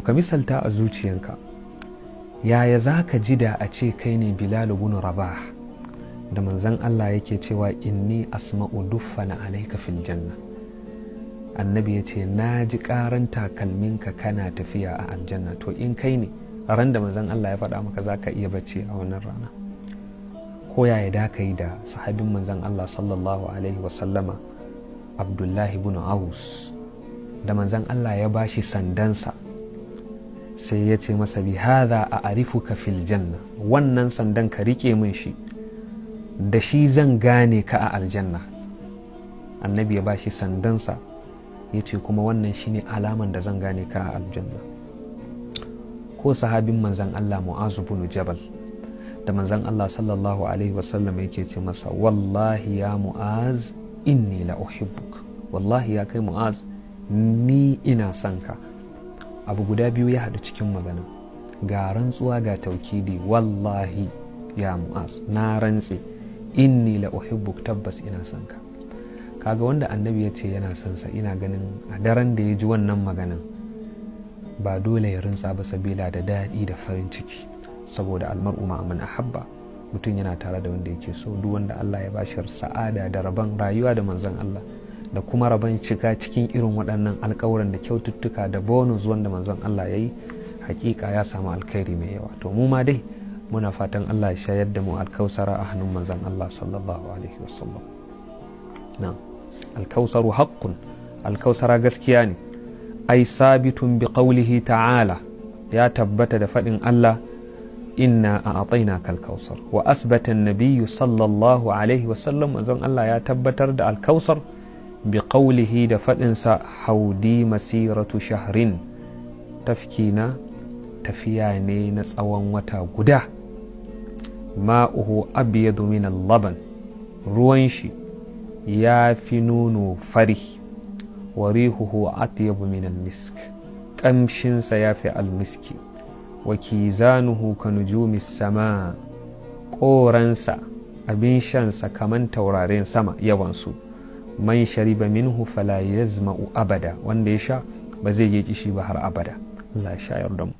ka misalta a zuciyanka, yaya za ka ji da a ce kai ne Bilal ibn Rabah da manzon Allah yake cewa inni asma'u duffana alayka fil janna. Annabi ya ce na ji karan takalminka kana tafiya a aljanna. To in kai ne ran da manzon Allah ya faɗa maka za ka iya bacci a wannan rana? Ko yaya da ka yi da sahabin manzon Allah sallallahu alaihi wasallama Abdullahi ibn Aus da manzon Allah ya bashi sandansa, sai ya ce masa bi hadha a arifuka fil janna, wannan sandan ka rike min shi, da shi zan gane ka a aljanna. Annabi ya bashi sandansa ya ce kuma wannan shine alaman da zan gane ka a aljanna. Ko sahabin manzon Allah Mu'az ibn Jabal da manzon Allah sallallahu alaihi wasallam yake ce masa wallahi ya Mu'az inni la uhibbuk, wallahi ya kai Mu'az ni ina son ka. Abu guda biyu ya haɗu cikin magana, ga rantsuwa ga taukidi, wallahi ya Mu'az na rantse, inni la uhibbuk tabbas ina son ka. Kaga wanda annabi ya ce yana son sa, ina ganin a daren da ya ji wannan maganan ba dole ya rinsa ba sabila da daɗi da farin ciki, saboda almar'u ma'a man ahabba, mutum yana tare da wanda yake so. Duk wanda Allah ya bashi sa'ada da rabon rayuwa da manzon Allah da kuma rabon shiga cikin irin waɗannan alƙawuran da kyaututtuka da bonus wanda manzon Allah ya yi, hakika ya samu alkhairi mai yawa. To mu ma dai muna fatan Allah ya shayar da mu alkausara a hannun manzon Allah sallallahu alaihi wasallam. Na'am, alkausaru haqqun, alkausara gaskiya ne. Ai sabitun bi qawlihi ta'ala, ya tabbata da faɗin Allah inna a'tainaka alkausar. Wa asbata an-nabiy sallallahu alaihi wasallam, manzon Allah ya tabbatar da alkausar bi qawlihi da faɗinsa haudi masiratu shahrin, tafkina tafiya ne na tsawon wata guda. Ma'uhu abyadu min al-laban, ruwan shi ya fi nono fari. Wa rihuhu atyabu min al-misk, kamshinsa ya fi al-miski. Wa kizanuhu ka nujumi sama, koransa abin shansa kaman tauraren sama yawansu. Man shariba minhu fala yazma'u abada, wanda ya sha ba zai yi kishi ba har abada. Allah ya shayar da mu.